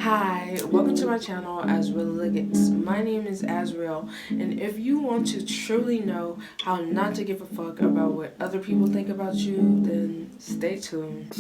Hi, welcome to my channel, Asitgets. My name is Azriel, and if you want to truly know how not to give a fuck about what other people think about you, then stay tuned.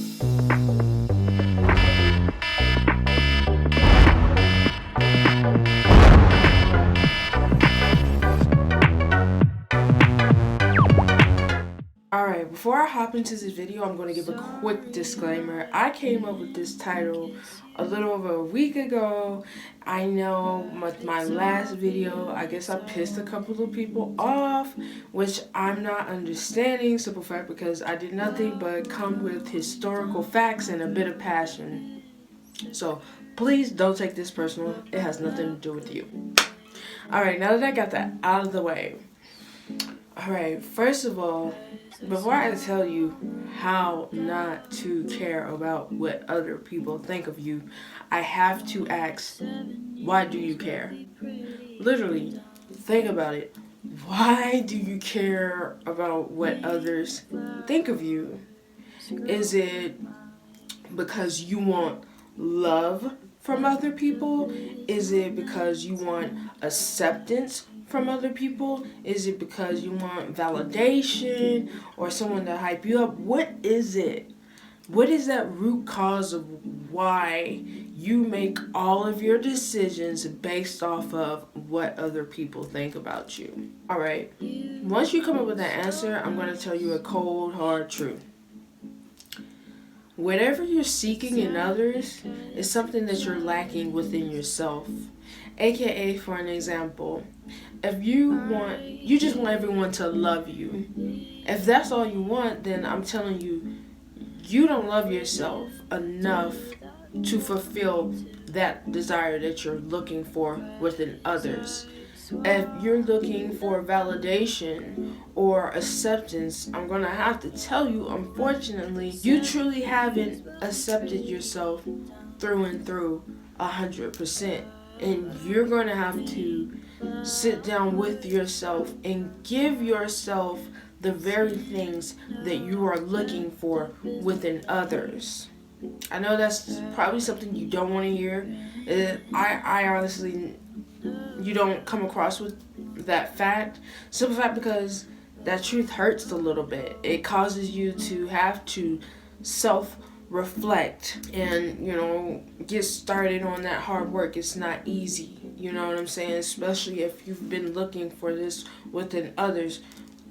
Alright, before I hop into this video, I'm going to give a quick disclaimer. I came up with this title a little over a week ago. I know with my last video, I guess I pissed a couple of people off, which I'm not understanding, simple fact, because I did nothing but come with historical facts and a bit of passion. So please don't take this personal. It has nothing to do with you. Alright, now that I got that out of the way. Alright, first of all, before I tell you how not to care about what other people think of you, I have to ask, why do you care? Literally, think about it. Why do you care about what others think of you? Is it because you want love from other people? Is it because you want acceptance from other people? Is it because you want validation or someone to hype you up? What is it? What is that root cause of why you make all of your decisions based off of what other people think about you? Alright, once you come up with that answer, I'm going to tell you a cold, hard truth. Whatever you're seeking in others is something that you're lacking within yourself. AKA, for an example, if you just want everyone to love you. If that's all you want, then I'm telling you, you don't love yourself enough to fulfill that desire that you're looking for within others. If you're looking for validation or acceptance, I'm going to have to tell you, unfortunately, you truly haven't accepted yourself through and through 100%. And you're going to have to sit down with yourself and give yourself the very things that you are looking for within others. I know that's probably something you don't want to hear. I honestly, you don't come across with that fact. Simple fact, because that truth hurts a little bit. It causes you to have to self-reflect and, get started on that hard work. It's not easy, you know what I'm saying? Especially if you've been looking for this within others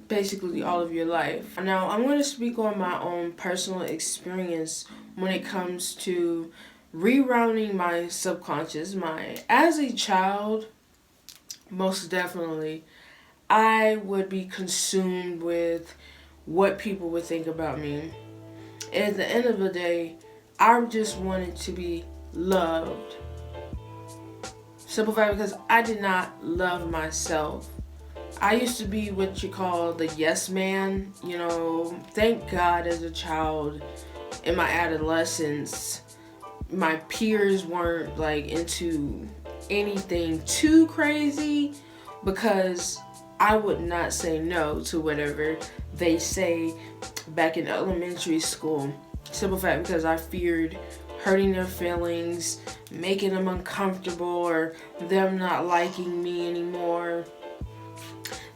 basically all of your life. Now, I'm going to speak on my own personal experience when it comes to rerouting my subconscious mind. As a child, most definitely, I would be consumed with what people would think about me. And at the end of the day, I just wanted to be loved. Simple fact, because I did not love myself. I used to be what you call the yes man. Thank God as a child, in my adolescence, my peers weren't into anything too crazy, because I would not say no to whatever they say back in elementary school. Simple fact, because I feared hurting their feelings, making them uncomfortable, or them not liking me anymore.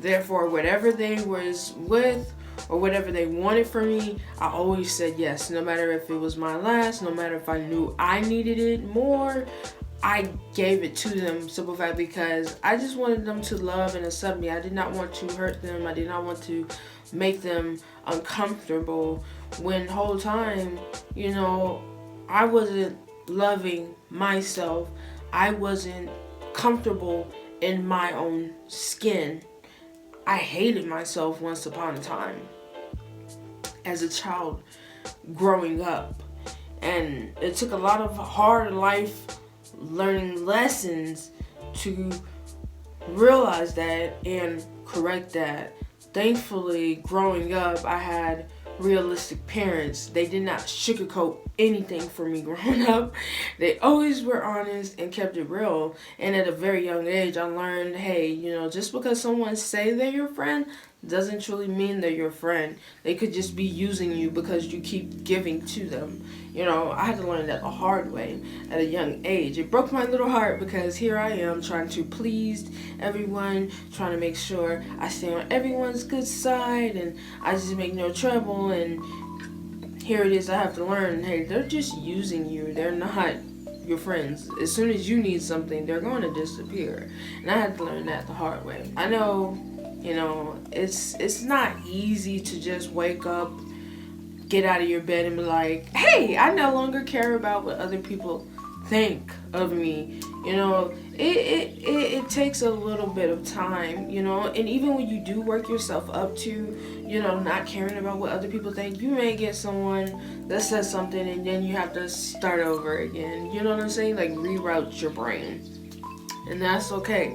Therefore, whatever they was with or whatever they wanted from me, I always said yes. No matter if it was my last, no matter if I knew I needed it more, I gave it to them. Simple fact, because I just wanted them to love and accept me. I did not want to hurt them. I did not want to make them uncomfortable. When the whole time, I wasn't loving myself. I wasn't comfortable in my own skin. I hated myself once upon a time as a child growing up. And it took a lot of hard life learning lessons to realize that and correct that. Thankfully, growing up, I had realistic parents. They did not sugarcoat anything for me growing up. They always were honest and kept it real. And at a very young age, I learned, hey, just because someone say they're your friend doesn't truly mean they're your friend. They could just be using you because you keep giving to them. I had to learn that the hard way at a young age. It broke my little heart because here I am trying to please everyone, trying to make sure I stay on everyone's good side and I just make no trouble. And here it is, I have to learn, hey, they're just using you. They're not your friends. As soon as you need something, they're going to disappear. And I had to learn that the hard way. I know, it's not easy to just wake up, get out of your bed and be like, hey, I no longer care about what other people think of me. It takes a little bit of time, and even when you do work yourself up to, not caring about what other people think, you may get someone that says something and then you have to start over again. You know what I'm saying? Like reroute your brain. And that's okay.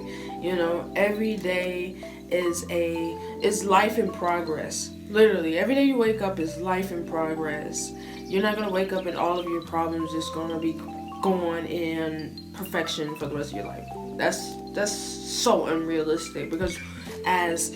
Every day is life in progress. Literally, every day you wake up is life in progress. You're not going to wake up and all of your problems just going to be gone in perfection for the rest of your life. That's so unrealistic, because as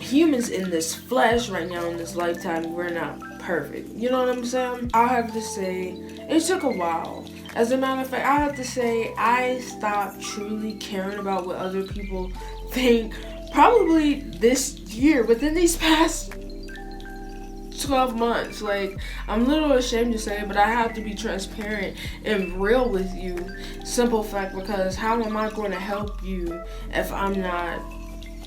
humans in this flesh right now in this lifetime, we're not perfect. You know what I'm saying? I have to say, it took a while. As a matter of fact, I have to say I stopped truly caring about what other people think probably this year, within these past 12 months. Like, I'm a little ashamed to say it, but I have to be transparent and real with you. Simple fact, because how am I going to help you if I'm not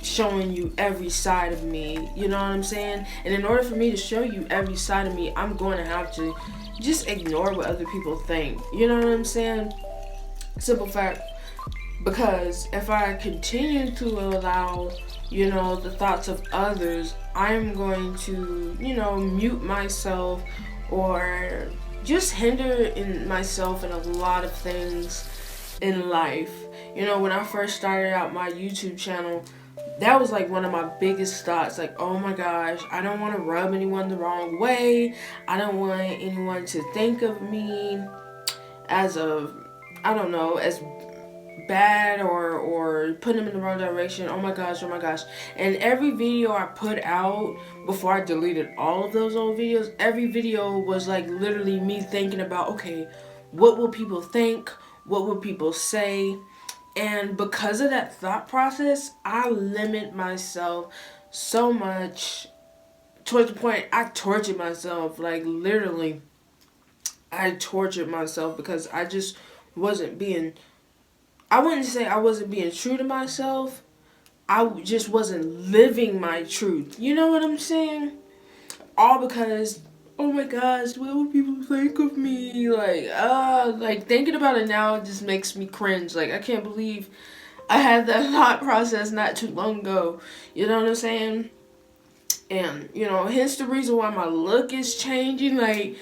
showing you every side of me? You know what I'm saying? And in order for me to show you every side of me, I'm going to have to just ignore what other people think. You know what I'm saying? Simple fact. Because if I continue to allow, the thoughts of others, I'm going to, mute myself or just hinder in myself in a lot of things in life. When I first started out my YouTube channel, that was like one of my biggest thoughts. Like, oh my gosh, I don't want to rub anyone the wrong way. I don't want anyone to think of me as as bad or put them in the wrong direction. Oh my gosh. And every video I put out, before I deleted all of those old videos, every video was like literally me thinking about, okay, what will people think? What will people say? And because of that thought process, I limit myself so much, towards the point I tortured myself. Like, literally, I tortured myself because I just wasn't being, I wouldn't say I wasn't being true to myself. I just wasn't living my truth. You know what I'm saying? All because, oh my gosh, what will people think of me? Like thinking about it now, it just makes me cringe. Like, I can't believe I had that thought process not too long ago. You know what I'm saying? And, hence the reason why my look is changing. Like,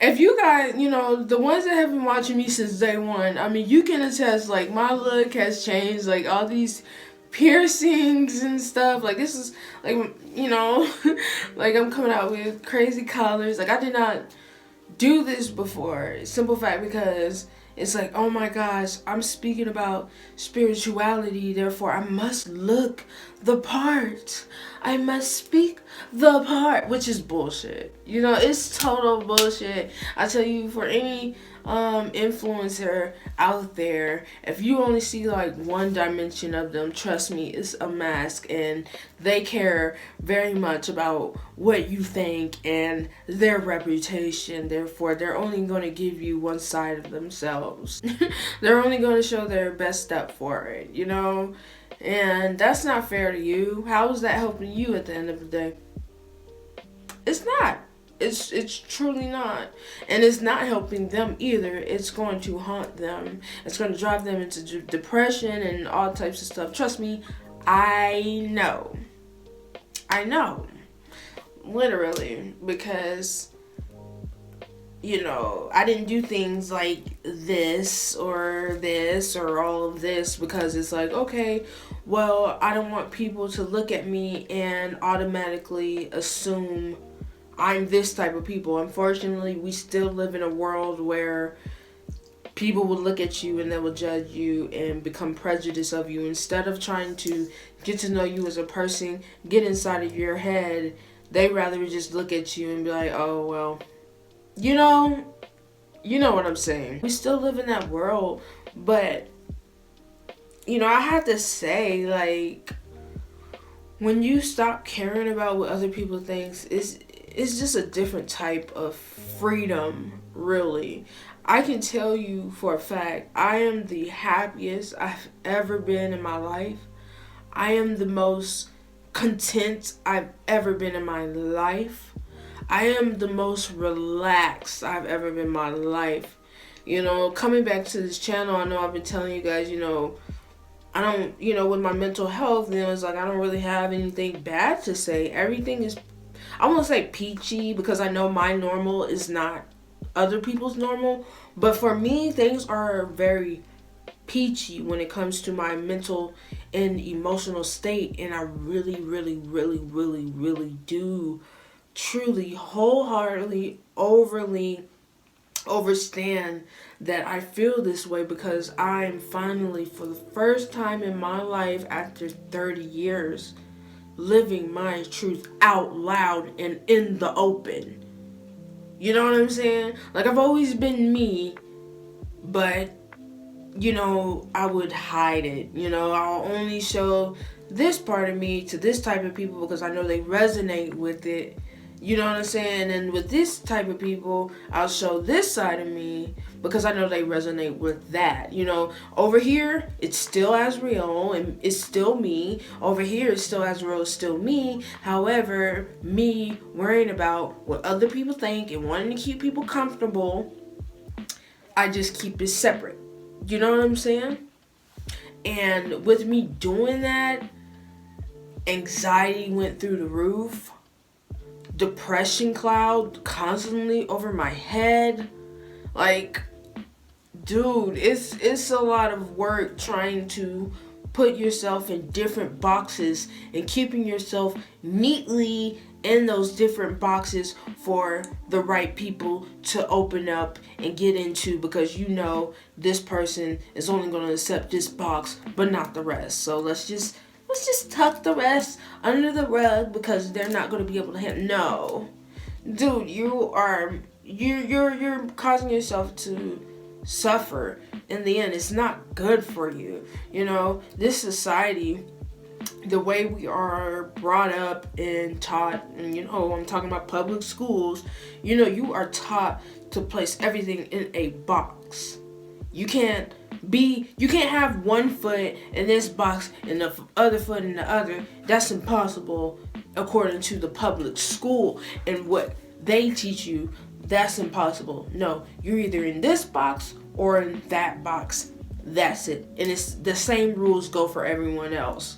if you guys, the ones that have been watching me since day one, I mean, you can attest, like, my look has changed. Like, all these piercings and stuff. Like, this is, like, like, I'm coming out with crazy colors. Like, I did not do this before. Simple fact, because it's like, oh my gosh, I'm speaking about spirituality, therefore I must look the part. I must speak the part, which is bullshit. It's total bullshit. I tell you, for any influencer out there, if you only see like one dimension of them, trust me, it's a mask, and they care very much about what you think and their reputation. Therefore, they're only going to give you one side of themselves. They're only going to show their best step forward, and that's not fair to you. How is that helping you at the end of the day? It's not. It's truly not. And it's not helping them either. It's going to haunt them. It's going to drive them into depression and all types of stuff. Trust me, I know. Literally. Because, I didn't do things like this or all of this because it's like, okay, well, I don't want people to look at me and automatically assume I'm this type of people. Unfortunately, we still live in a world where people will look at you and they will judge you and become prejudiced of you. Instead of trying to get to know you as a person, get inside of your head, they rather just look at you and be like, oh, well, you know what I'm saying. We still live in that world, but, I have to say, like, when you stop caring about what other people think, it's just a different type of freedom, really. I can tell you for a fact, I am the happiest I've ever been in my life. I am the most content I've ever been in my life. I am the most relaxed I've ever been in my life. Coming back to this channel, I know I've been telling you guys, I don't, with my mental health, it's like I don't really have anything bad to say. Everything is, I won't say peachy because I know my normal is not other people's normal. But for me, things are very peachy when it comes to my mental and emotional state. And I really, really, really, really, really do truly, wholeheartedly, overly understand that I feel this way because I'm finally, for the first time in my life after 30 years, living my truth out loud and in the open. You know what I'm saying? Like, I've always been me, but, I would hide it. I'll only show this part of me to this type of people because I know they resonate with it. You know what I'm saying? And with this type of people, I'll show this side of me because I know they resonate with that. Over here, it's still as real and it's still me. Over here, it's still as real, it's still me. However, me worrying about what other people think and wanting to keep people comfortable, I just keep it separate. You know what I'm saying? And with me doing that, anxiety went through the roof. Depression cloud constantly over my head. Like, dude, it's a lot of work trying to put yourself in different boxes and keeping yourself neatly in those different boxes for the right people to open up and get into, because this person is only going to accept this box but not the rest. So let's just tuck the rest under the rug because they're not going to be able to handle. No, dude, you're causing yourself to suffer. In the end, it's not good for you. This society, the way we are brought up and taught, and I'm talking about public schools. You are taught to place everything in a box. You can't have one foot in this box and the other foot in the other. That's impossible according to the public school and what they teach you. That's impossible. No, you're either in this box or in that box. That's it. And it's the same rules go for everyone else.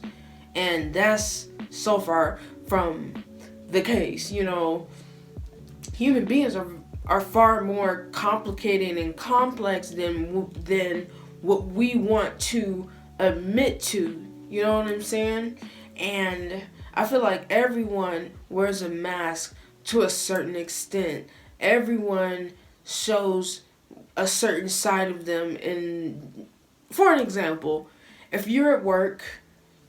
And that's so far from the case. Human beings are far more complicated and complex than what we want to admit to. You know what I'm saying? And I feel like everyone wears a mask to a certain extent. Everyone shows a certain side of them. And for an example, if you're at work,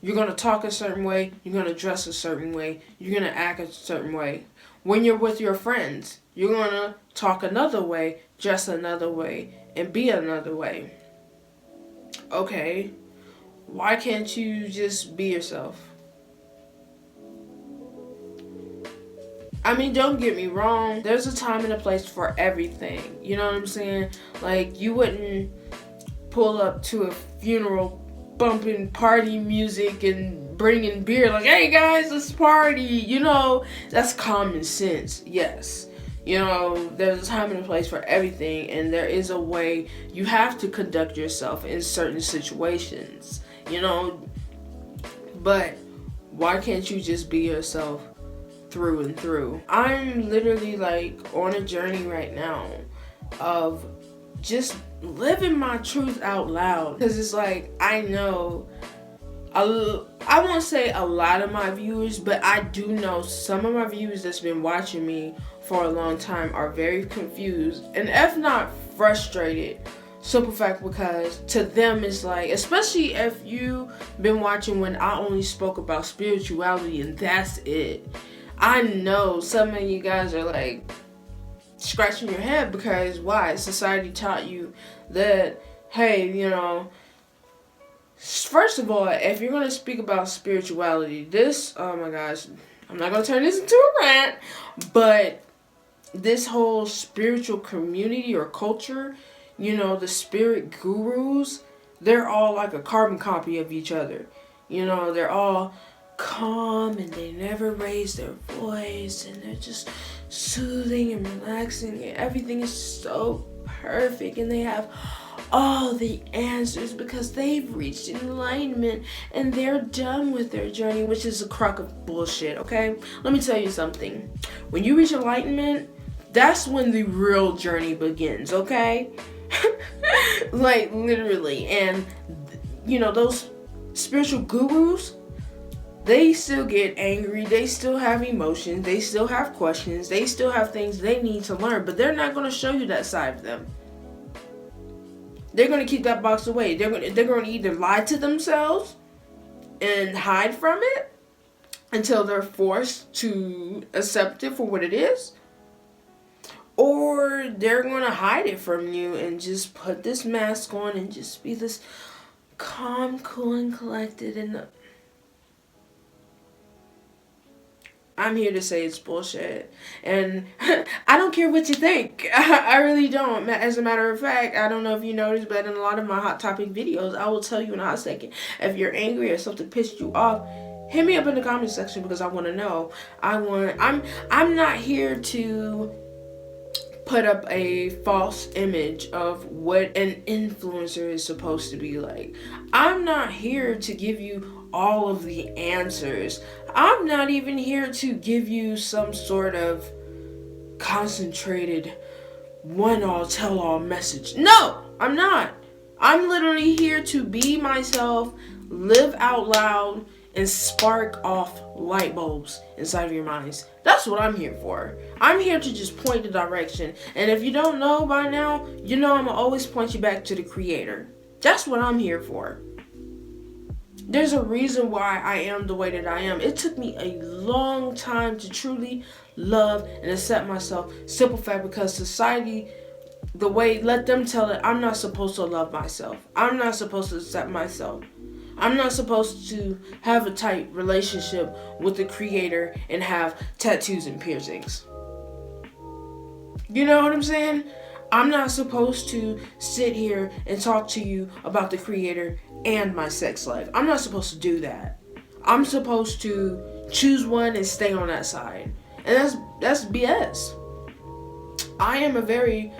you're going to talk a certain way, you're going to dress a certain way, you're going to act a certain way. When you're with your friends, you're going to talk another way, dress another way, and be another way. Okay, why can't you just be yourself? I mean, don't get me wrong. There's a time and a place for everything. You know what I'm saying? Like, you wouldn't pull up to a funeral bumping party music and bringing beer like, hey guys, let's party. That's common sense. Yes. There's a time and a place for everything, and there is a way you have to conduct yourself in certain situations, but why can't you just be yourself through and through? I'm literally like on a journey right now of just living my truth out loud, because it's like, I know I won't say a lot of my viewers, but I do know some of my viewers that's been watching me for a long time are very confused and if not frustrated. Simple fact because to them it's like, especially if you've been watching when I only spoke about spirituality and that's it. I know some of you guys are like scratching your head because why? Society taught you that, hey, you know, first of all, if you're going to speak about spirituality, this, oh my gosh, I'm not going to turn this into a rant, but this whole spiritual community or culture, you know, the spirit gurus, they're all like a carbon copy of each other. You know, they're all calm and they never raise their voice and they're just soothing and relaxing and everything is so perfect and they have all the answers because they've reached enlightenment and they're done with their journey, which is a crock of bullshit, okay? Let me tell you something. When you reach enlightenment, that's when the real journey begins, okay? Like, literally. And, you know, those spiritual gurus, they still get angry, they still have emotions, they still have questions, they still have things they need to learn, but they're not going to show you that side of them. They're going to keep that box away. They're going to either lie to themselves and hide from it until they're forced to accept it for what it is, or they're going to hide it from you and just put this mask on and just be this calm, cool, and collected. And I'm here to say it's bullshit. And I don't care what you think. I really don't. As a matter of fact, I don't know if you noticed, but in a lot of my Hot Topic videos, I will tell you in a hot second. If you're angry or something pissed you off, hit me up in the comment section because I want to know. I'm not here to put up a false image of what an influencer is supposed to be like. I'm not here to give you all of the answers. I'm not even here to give you some sort of concentrated one-all tell-all message. No, I'm not. I'm literally here to be myself, live out loud, and spark off light bulbs inside of your minds. That's what I'm here for. I'm here to just point the direction. And if you don't know by now, you know I'm going to always point you back to the Creator. That's what I'm here for. There's a reason why I am the way that I am. It took me a long time to truly love and accept myself. Simple fact, because society, the way, let them tell it, I'm not supposed to love myself. I'm not supposed to accept myself. I'm not supposed to have a tight relationship with the Creator and have tattoos and piercings. You know what I'm saying? I'm not supposed to sit here and talk to you about the Creator and my sex life. I'm not supposed to do that. I'm supposed to choose one and stay on that side. And that's BS. I am a very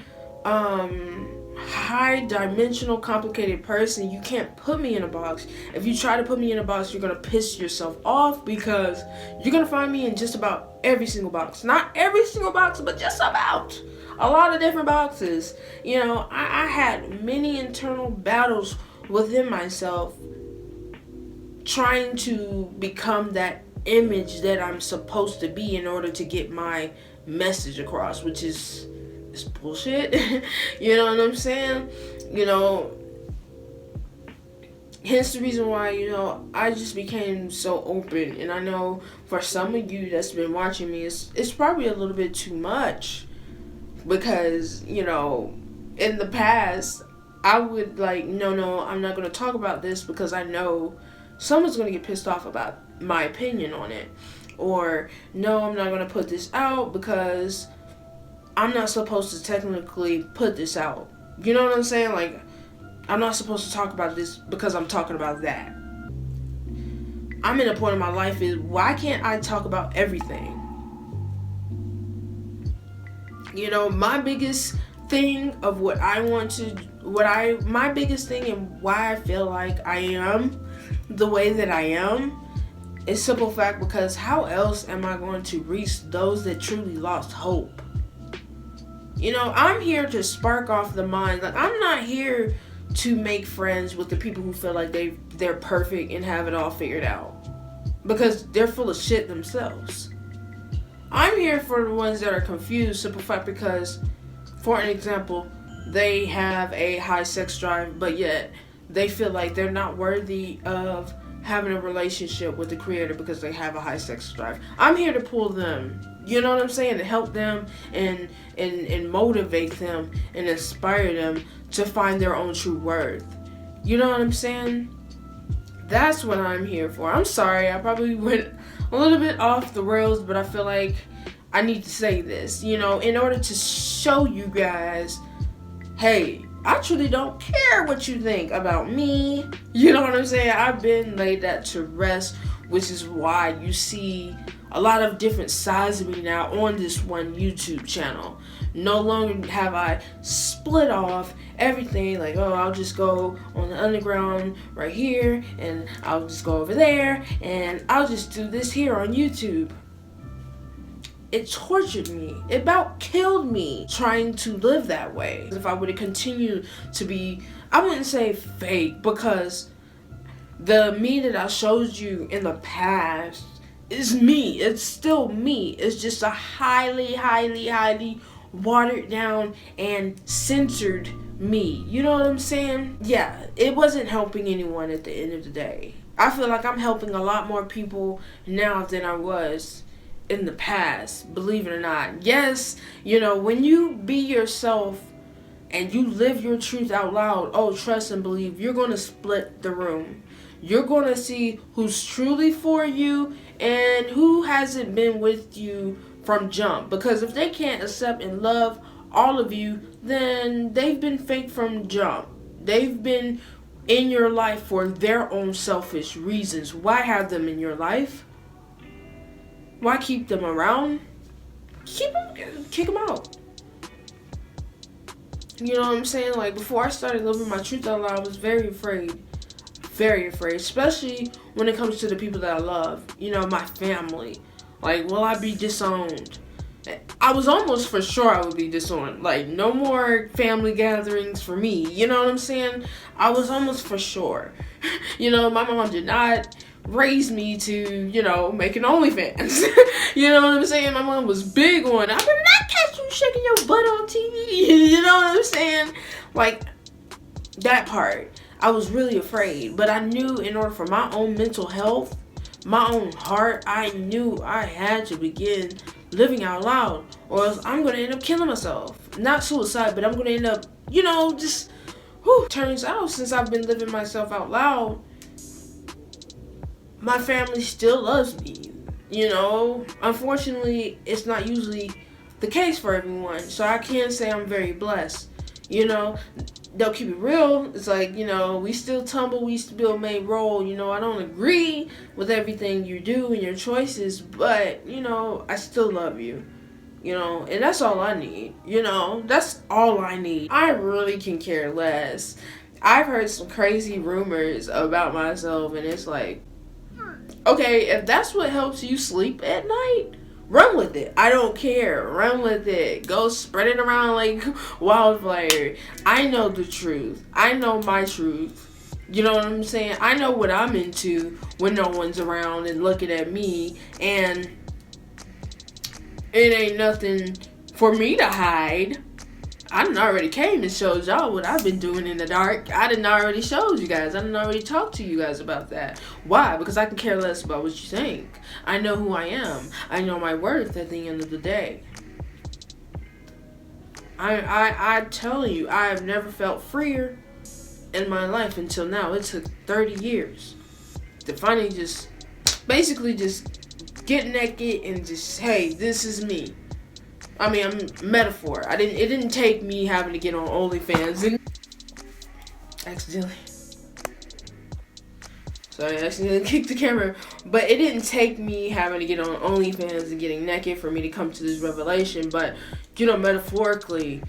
high dimensional, complicated person. You can't put me in a box. If you try to put me in a box, you're gonna piss yourself off because you're gonna find me in just about every single box. Not every single box, but just about a lot of different boxes. You know, I had many internal battles within myself trying to become that image that I'm supposed to be in order to get my message across, which is it's bullshit. You know what I'm saying? You know, hence the reason why, you know, I just became so open. And I know for some of you that's been watching me, it's probably a little bit too much. Because, you know, in the past, I would like, no, I'm not going to talk about this because I know someone's going to get pissed off about my opinion on it. Or, no, I'm not going to put this out because I'm not supposed to technically put this out. You know what I'm saying? Like, I'm not supposed to talk about this because I'm talking about that. I'm in a point in my life is, why can't I talk about everything? You know, my biggest thing of my biggest thing and why I feel like I am the way that I am is simple fact because how else am I going to reach those that truly lost hope? You know, I'm here to spark off the mind. Like, I'm not here to make friends with the people who feel like they're perfect and have it all figured out, because they're full of shit themselves. I'm here for the ones that are confused, simple fact, because, for an example, they have a high sex drive, but yet they feel like they're not worthy of having a relationship with the creator because they have a high sex drive. I'm here to pull them, you know what I'm saying, to help them and motivate them and inspire them to find their own true worth. You know what I'm saying? That's what I'm here for. I'm sorry, I probably went a little bit off the rails, but I feel like I need to say this, you know, in order to show you guys, hey, I truly don't care what you think about me. You know what I'm saying? I've been laid that to rest, which is why you see a lot of different sides of me now on this one YouTube channel. No longer have I split off everything like, oh, I'll just go on the underground right here, and I'll just go over there, and I'll just do this here on YouTube. It tortured me. It about killed me trying to live that way. If I would have continued to be, I wouldn't say fake, because the me that I showed you in the past is me. It's still me. It's just a highly watered down and censored me. You know what I'm saying? Yeah, it wasn't helping anyone at the end of the day. I feel like I'm helping a lot more people now than I was in the past, believe it or not. Yes, you know, when you be yourself and you live your truth out loud, oh, trust and believe, you're going to split the room. You're going to see who's truly for you and who hasn't been with you from jump. Because if they can't accept and love all of you, then they've been fake from jump. They've been in your life for their own selfish reasons. Why have them in your life? Why keep them around? Kick them out. You know what I'm saying? Like, before I started living my truth out loud, I was very afraid. Very afraid. Especially when it comes to the people that I love. You know, my family. Like, will I be disowned? I was almost for sure I would be disowned. Like, no more family gatherings for me. You know what I'm saying? I was almost for sure. You know, my mom did not raise me to, you know, make an OnlyFans. You know what I'm saying? My mom was big on, I better not catch you shaking your butt on TV. You know what I'm saying? Like, that part, I was really afraid. But I knew in order for my own mental health, my own heart, I knew I had to begin living out loud, or else I'm going to end up killing myself. Not suicide, but I'm going to end up, you know, just, Turns out, since I've been living myself out loud, my family still loves me, you know. Unfortunately, it's not usually the case for everyone, so I can't say I'm very blessed, you know. They'll keep it real. It's like, you know, we still tumble, we still may roll, you know. I don't agree with everything you do and your choices, but, you know, I still love you, you know, and that's all I need, you know. That's all I need. I really can care less. I've heard some crazy rumors about myself, and it's like, okay, if that's what helps you sleep at night, run with it. I don't care. Run with it. Go spread it around like wildfire. I know the truth. I know my truth. You know what I'm saying? I know what I'm into when no one's around and looking at me, and it ain't nothing for me to hide. I done already came and showed y'all what I've been doing in the dark. I done already showed you guys. I done already talked to you guys about that. Why? Because I can care less about what you think. I know who I am. I know my worth at the end of the day. I tell you, I have never felt freer in my life until now. It took 30 years to finally just get naked and just, hey, this is me. I mean, I'm metaphor. It didn't take me having to get on OnlyFans and accidentally kicked the camera. But it didn't take me having to get on OnlyFans and getting naked for me to come to this revelation. But, you know, metaphorically,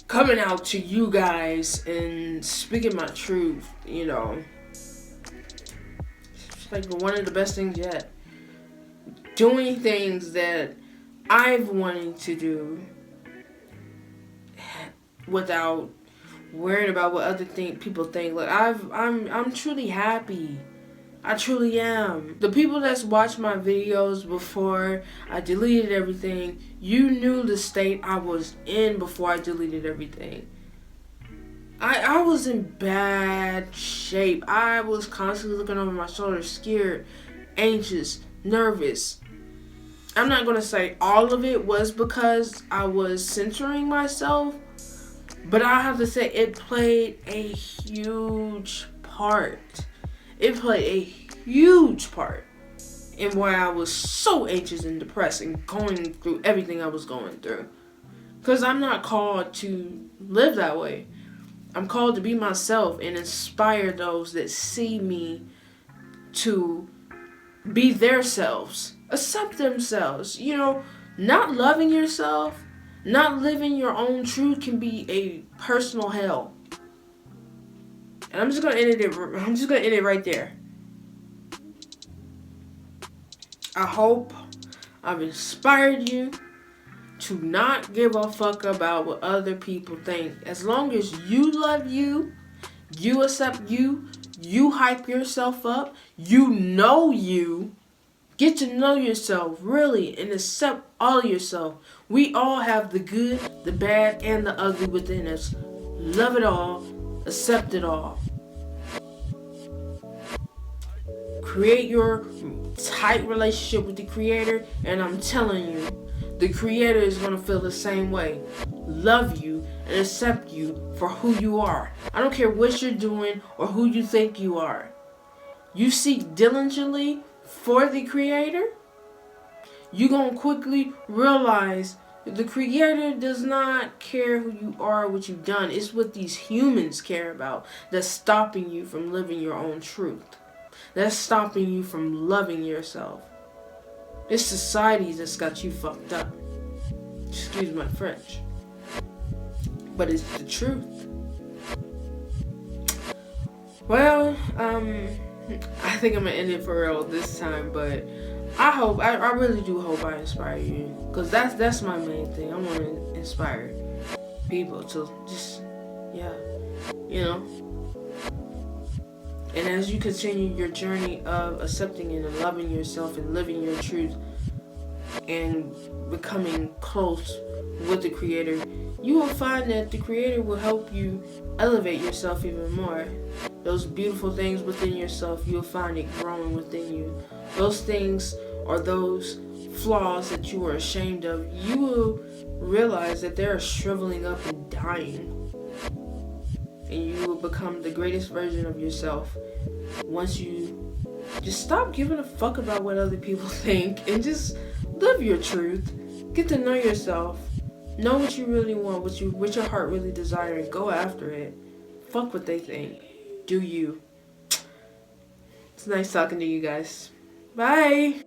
coming out to you guys and speaking my truth, you know, it's like one of the best things yet. Doing things that I've wanted to do without worried about what other people think. Like I'm truly happy. I truly am. The people that's watched my videos before I deleted everything, you knew the state I was in before I deleted everything. I was in bad shape. I was constantly looking over my shoulder, scared, anxious, nervous. I'm not going to say all of it was because I was censoring myself, but I have to say it played a huge part. It played a huge part in why I was so anxious and depressed and going through everything I was going through. Because I'm not called to live that way. I'm called to be myself and inspire those that see me to be their selves. Accept themselves. You know, not loving yourself, not living your own truth can be a personal hell. And I'm just gonna end it right there. I hope I've inspired you to not give a fuck about what other people think. As long as you love you, you accept you, you hype yourself up, you know you, get to know yourself really and accept all of yourself. We all have the good, the bad, and the ugly within us. Love it all, accept it all. Create your tight relationship with the Creator, and I'm telling you, the Creator is going to feel the same way. Love you and accept you for who you are. I don't care what you're doing or who you think you are. You seek diligently for the Creator, you're going to quickly realize that the Creator does not care who you are, what you've done. It's what these humans care about that's stopping you from living your own truth. That's stopping you from loving yourself. It's society that's got you fucked up. Excuse my French. But it's the truth. Well, I think I'm gonna end it for real this time, but I really do hope I inspire you. Because that's my main thing. I want to inspire people to just, yeah, you know. And as you continue your journey of accepting and loving yourself and living your truth and becoming close with the Creator, you will find that the Creator will help you elevate yourself even more. Those beautiful things within yourself, you'll find it growing within you. Those things or those flaws that you were ashamed of, you will realize that they're shriveling up and dying. And you will become the greatest version of yourself once you just stop giving a fuck about what other people think and just live your truth. Get to know yourself. Know what you really want, what your heart really desires, and go after it. Fuck what they think. Do you. It's nice talking to you guys. Bye.